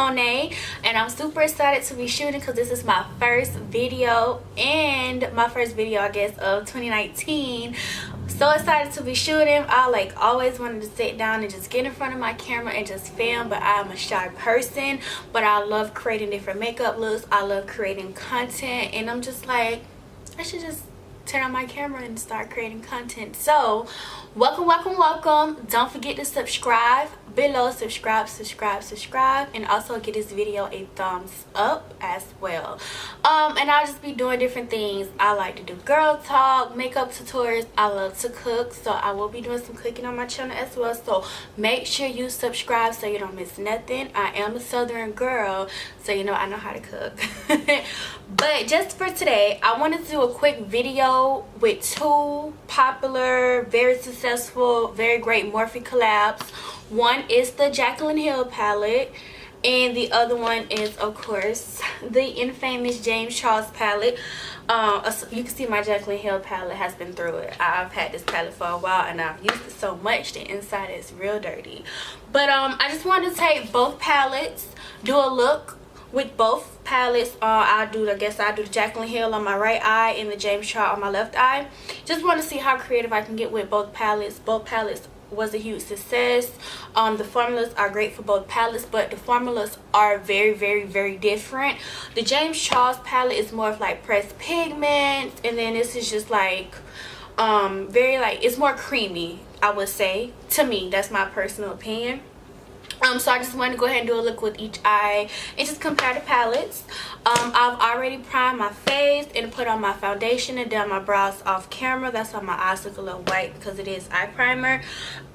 And I'm super excited to be shooting because this is my first video and my first video I guess of 2019. So excited to be shooting. I like always wanted to sit down and just get in front of my camera and just film, but I'm a shy person, but I love creating different makeup looks. I love creating content, and I'm just like, I should just turn on my camera and start creating content. So welcome. Don't forget to subscribe below. Subscribe, and also give this video a thumbs up as well. And I'll just be doing different things. I like to do girl talk, makeup tutorials. I love to cook, so I will be doing some cooking on my channel as well. So make sure you subscribe so you don't miss nothing. I am a southern girl, so you know I know how to cook. But just for today, I wanted to do a quick video with two popular, very successful, very great Morphe collabs. One is the Jaclyn Hill palette, and the other one is, of course, the infamous James Charles palette. You can see my Jaclyn Hill palette has been through it. I've had this palette for a while, and I've used it so much the inside is real dirty. But I just wanted to take both palettes, do a look with both palettes. I guess I'll do the Jaclyn Hill on my right eye and the James Charles on my left eye. Just want to see how creative I can get with both palettes. Both palettes was a huge success. The formulas are great for both palettes, but the formulas are very different. The James Charles palette is more of like pressed pigment, and then this is just like very like, it's more creamy, I would say. To me, that's my personal opinion. So I just wanted to go ahead and do a look with each eye and just compare the palettes. I've already primed my face and put on my foundation and done my brows off camera. That's why my eyes look a little white, because it is eye primer.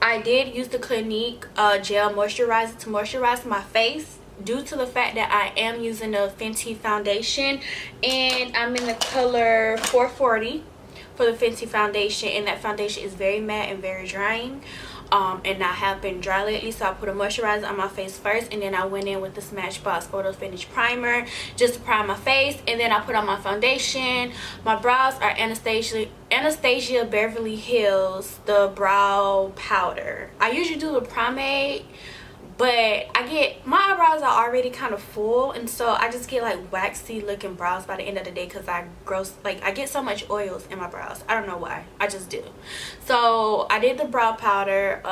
I did use the Clinique gel moisturizer to moisturize my face, due to the fact that I am using the Fenty foundation, and I'm in the color 440 for the Fenty foundation, and that foundation is very matte and very drying. And I have been dry lately, so I put a moisturizer on my face first, and then I went in with the Smashbox Photo Finish primer just to prime my face, and then I put on my foundation. My brows are Anastasia Beverly Hills, the brow powder. I usually do the pomade, but my eyebrows are already kind of full, and so I just get like waxy looking brows by the end of the day, because I get so much oils in my brows. I don't know why, I just do. So I did the brow powder.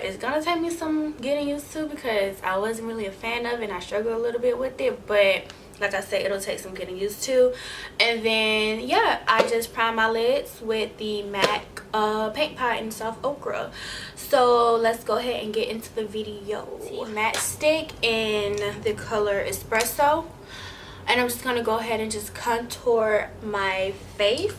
It's gonna take me some getting used to, because I wasn't really a fan of it and I struggle a little bit with it, but like I said, it'll take some getting used to. And then yeah, I just prime my lids with the MAC paint pot in soft ochre. So let's go ahead and get into the video. Matte stick in the color espresso, and I'm just gonna go ahead and just contour my face.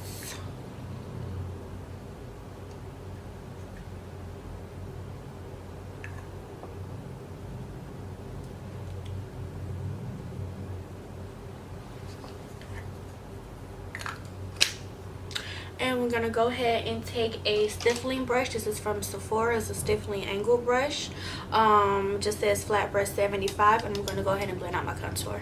And we're gonna go ahead and take a stippling brush. This is from Sephora. It's a stippling angle brush. Just says flat brush 75, and I'm gonna go ahead and blend out my contour.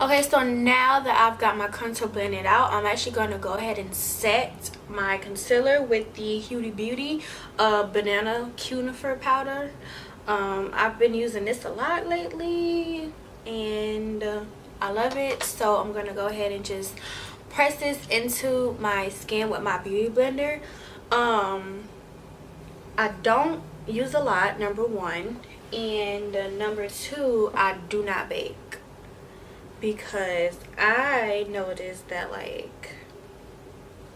Okay, so now that I've got my contour blended out, I'm actually going to go ahead and set my concealer with the Huda Beauty banana cunifer powder. I've been using this a lot lately, and I love it. So I'm going to go ahead and just press this into my skin with my beauty blender. I don't use a lot, number one, and number two, I do not bake, because I noticed that like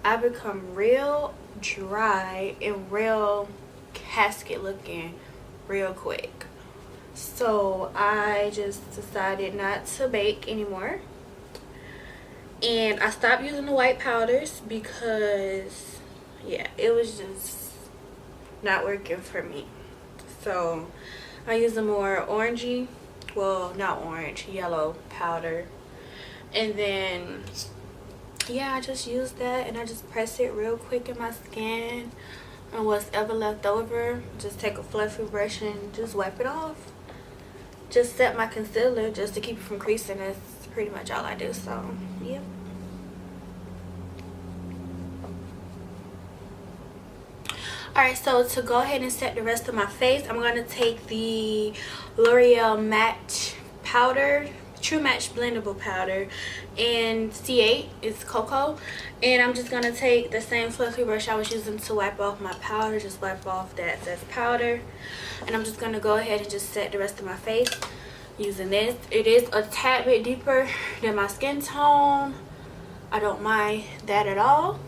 I become real dry and real casket looking real quick. So I just decided not to bake anymore, and I stopped using the white powders because yeah, it was just not working for me. So I use a more orangey, well, not orange, yellow powder, And then yeah, I just use that and I just press it real quick in my skin, and what's ever left over, just take a fluffy brush and just wipe it off. Just set my concealer just to keep it from creasing. That's pretty much all I do. So yeah. Alright, so to go ahead and set the rest of my face, I'm going to take the L'Oreal Matte Powder, True Match Blendable Powder in C8. It's cocoa. And I'm just going to take the same fluffy brush I was using to wipe off my powder. Just wipe off that excess powder. And I'm just going to go ahead and just set the rest of my face using this. It is a tad bit deeper than my skin tone. I don't mind that at all.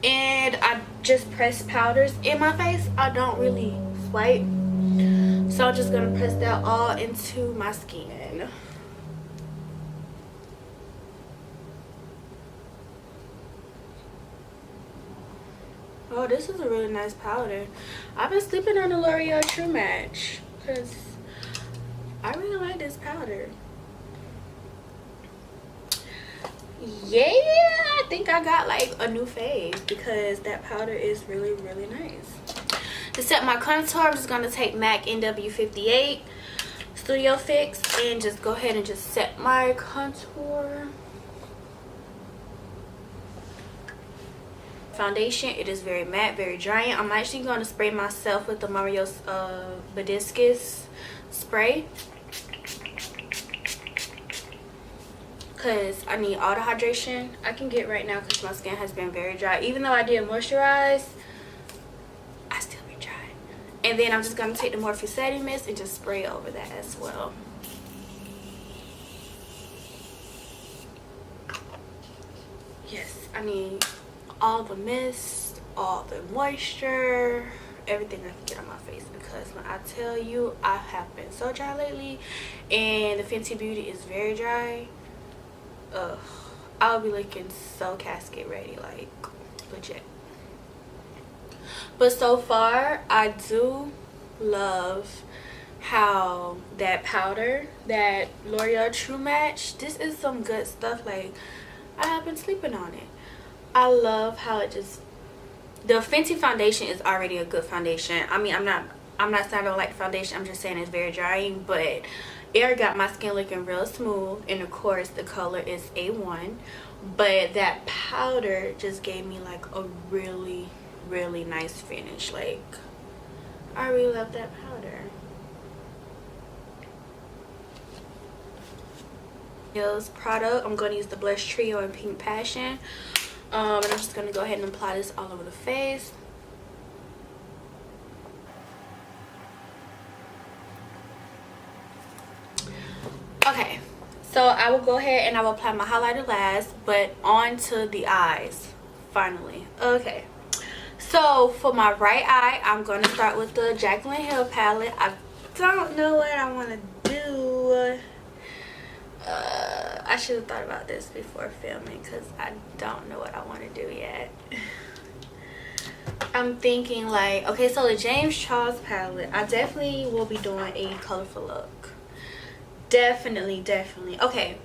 And I just press powders in my face. I don't really swipe. So I'm just going to press that all into my skin. Oh, this is a really nice powder. I've been sleeping on the L'Oreal True Match because I really like this powder. Yeah, I think I got like a new fave because that powder is really nice. To set my contour, I'm just going to take MAC NW58 Studio Fix and just go ahead and just set my contour. Foundation, it is very matte, very drying. I'm actually going to spray myself with the Mario's Badiscus spray because I need all the hydration I can get right now because my skin has been very dry. Even though I did moisturize, I still be dry. And then I'm just going to take the Morphe Setting Mist and just spray over that as well. Yes, I need all the mist, all the moisture, everything I can get on my face because when I tell you I have been so dry lately and the Fenty Beauty is very dry. I'll be looking so casket ready, like legit. But so far I do love how that powder, that L'Oreal True Match, this is some good stuff. Like, I have been sleeping on it. I love how it just, the Fenty foundation is already a good foundation. I mean, I'm not saying I don't like the foundation, I'm just saying it's very drying, but it got my skin looking real smooth, and of course the color is A1, but that powder just gave me like a really nice finish. Like, I really love that powder. This product, I'm going to use the Blush Trio in Pink Passion, and I'm just going to go ahead and apply this all over the face. Okay, so I will go ahead and I will apply my highlighter last, but onto the eyes finally. Okay, so for my right eye, I'm going to start with the Jaclyn Hill palette. I don't know what I want to do. I should have thought about this before filming because I don't know what I want to do yet. I'm thinking like, okay, so the James Charles palette, I definitely will be doing a colorful look. Definitely. Okay,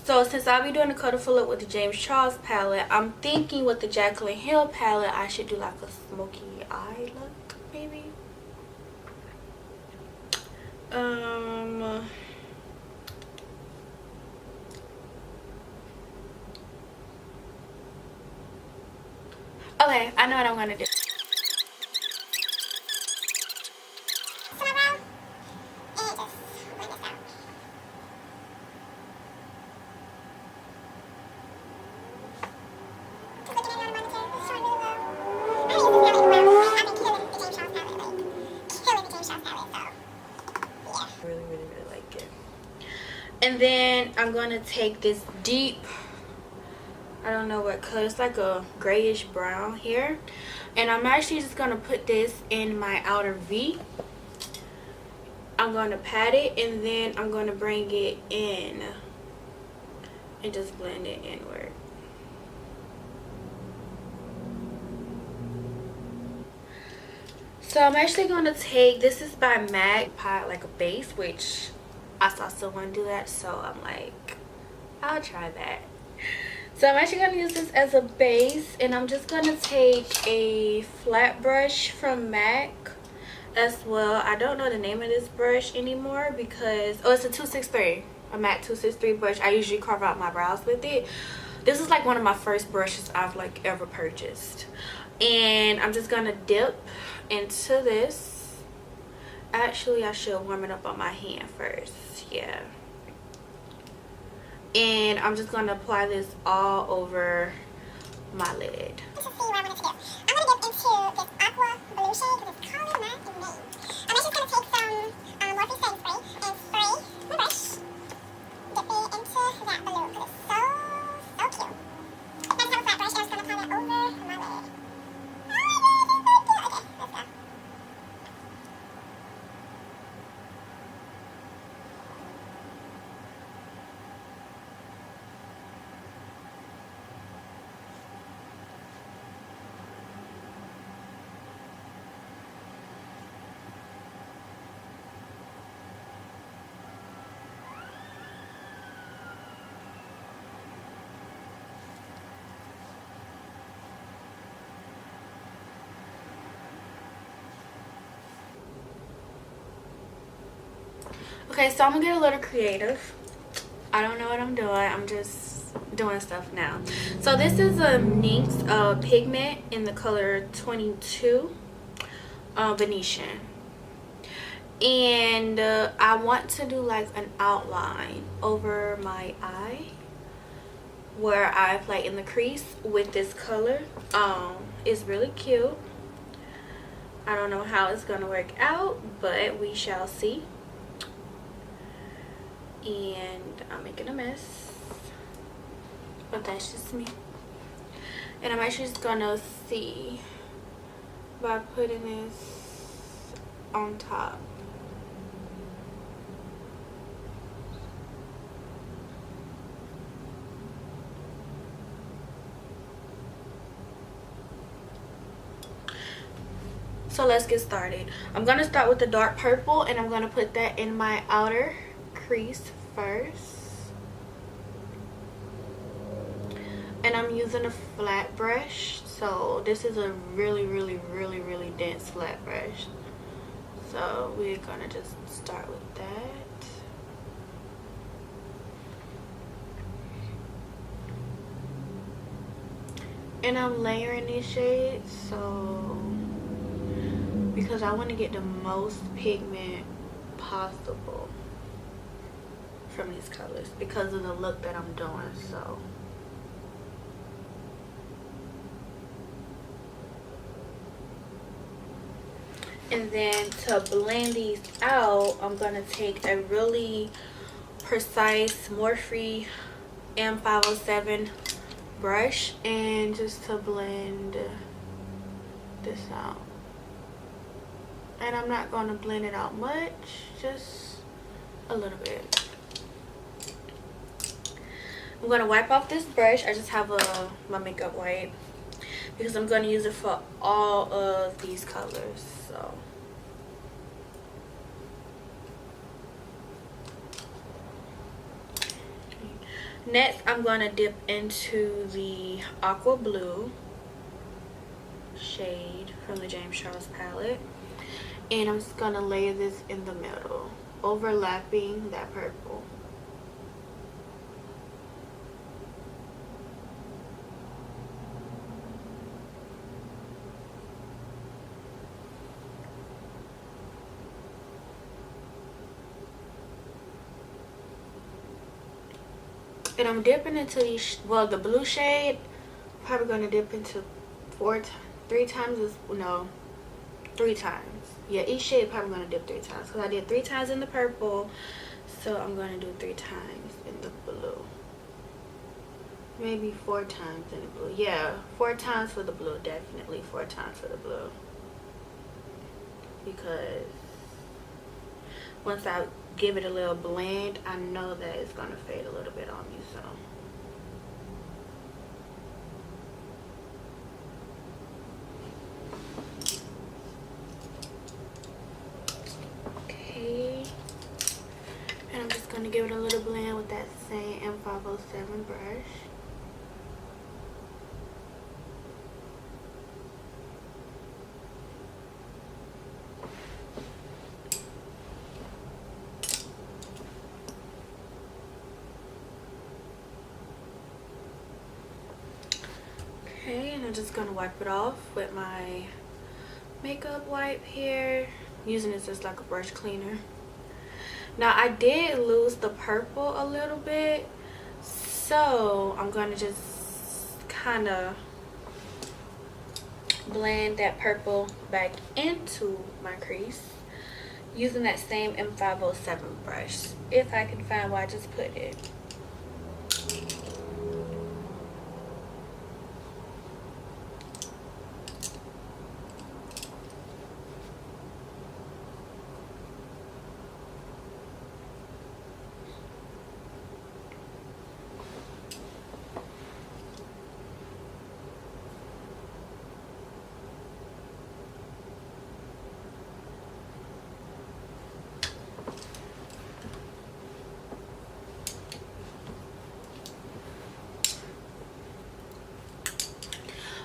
so since I'll be doing a colorful look with the James Charles palette, I'm thinking with the Jaclyn Hill palette I should do like a smoky eye look, maybe. Okay, I know what I'm gonna do. Really like it. And then I'm going to take this deep, I don't know what color, it's like a grayish brown here, and I'm actually just going to put this in my outer V. I'm going to pat it and then I'm going to bring it in and just blend it inward. So I'm actually going to take, this is by MAC, like a base, which I saw someone do that, so I'm like, I'll try that. So I'm actually going to use this as a base, and I'm just going to take a flat brush from MAC as well. I don't know the name of this brush anymore because, oh, it's a 263, a MAC 263 brush. I usually carve out my brows with it. This is like one of my first brushes I've like ever purchased, and I'm just going to dip into this. Actually, I should warm it up on my hand first. Yeah. And I'm just going to apply this all over my lid. Let's just see what I want it to do. I'm going to dip into this aqua blue shade because it's calling my name. I'm actually going to take some Morphe setting spray and spray my brush, dipping into that blue because it's so cute. I just have a flat brush and I'm just going to apply that over my lid. Oh my god, it's so cute. Okay, let's go. Okay, so I'm gonna get a little creative. I don't know what I'm doing. I'm just doing stuff now. So this is a NYX pigment in the color 22 Venetian. And I want to do like an outline over my eye where I've like in the crease with this color. It's really cute. I don't know how it's gonna work out, but we shall see. And I'm making a mess, but that's just me. And I'm actually just gonna see by putting this on top. So let's get started. I'm gonna start with the dark purple, and I'm gonna put that in my outer crease first. And I'm using a flat brush. So this is a really dense flat brush. So we're gonna just start with that. And I'm layering these shades so because I want to get the most pigment possible from these colors because of the look that I'm doing. So and then to blend these out, I'm gonna take a really precise Morphe M507 brush and just to blend this out. And I'm not going to blend it out much, just a little bit. I'm going to wipe off this brush. I just have my makeup wipe because I'm going to use it for all of these colors. So next, I'm going to dip into the aqua blue shade from the James Charles palette. And I'm just going to lay this in the middle, overlapping that purple. And I'm dipping into these, well, the blue shade, probably going to dip into three times. Yeah, each shade probably going to dip 3 times because I did 3 times in the purple, so I'm going to do 3 times in the blue. Maybe 4 times in the blue. Yeah, 4 times for the blue, definitely 4 times for the blue. Because once I give it a little blend, I know that it's going to fade a little bit on me, so. And I'm just going to give it a little blend with that same M507 507 brush. Okay, and I'm just gonna wipe it off with my makeup wipe here, using this as like a brush cleaner. Now I did lose the purple a little bit, so I'm gonna just kind of blend that purple back into my crease using that same M507 brush. If I can find where I just put it.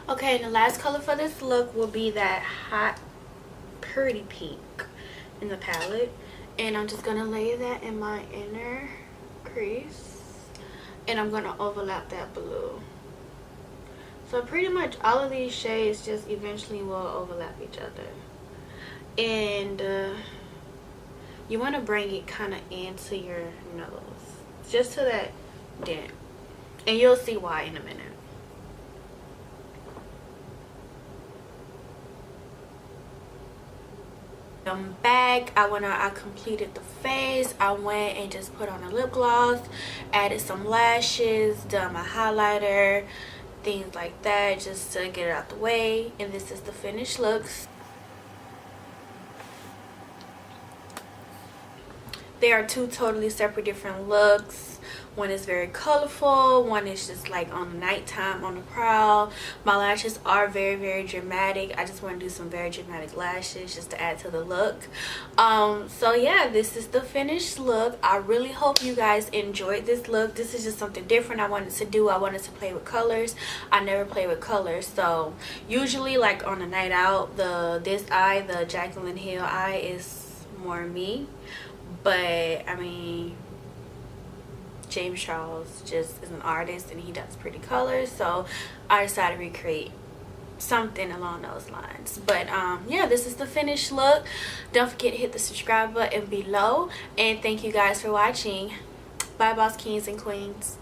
Okay, and the last color for this look will be that hot pretty pink in the palette, and I'm just gonna lay that in my inner crease, and I'm gonna overlap that blue. So pretty much all of these shades just eventually will overlap each other, and you want to bring it kind of into your nose, just to that dent, and you'll see why in a minute. I'm back. I completed the face. I went and just put on a lip gloss, added some lashes, done my highlighter, things like that, just to get it out the way. And this is the finished looks. They are two totally separate different looks. One is very colorful, one is just like on the nighttime on the prowl. My lashes are very, very dramatic. I just want to do some very dramatic lashes just to add to the look. So yeah, this is the finished look. I really hope you guys enjoyed this look. This is just something different I wanted to do. I wanted to play with colors. I never play with colors, so usually like on a night out, this eye, the Jaclyn Hill eye, is more me. But I mean, James Charles just is an artist and he does pretty colors, so I decided to recreate something along those lines. But yeah, this is the finished look. Don't forget to hit the subscribe button below, and thank you guys for watching. Bye, boss kings and queens.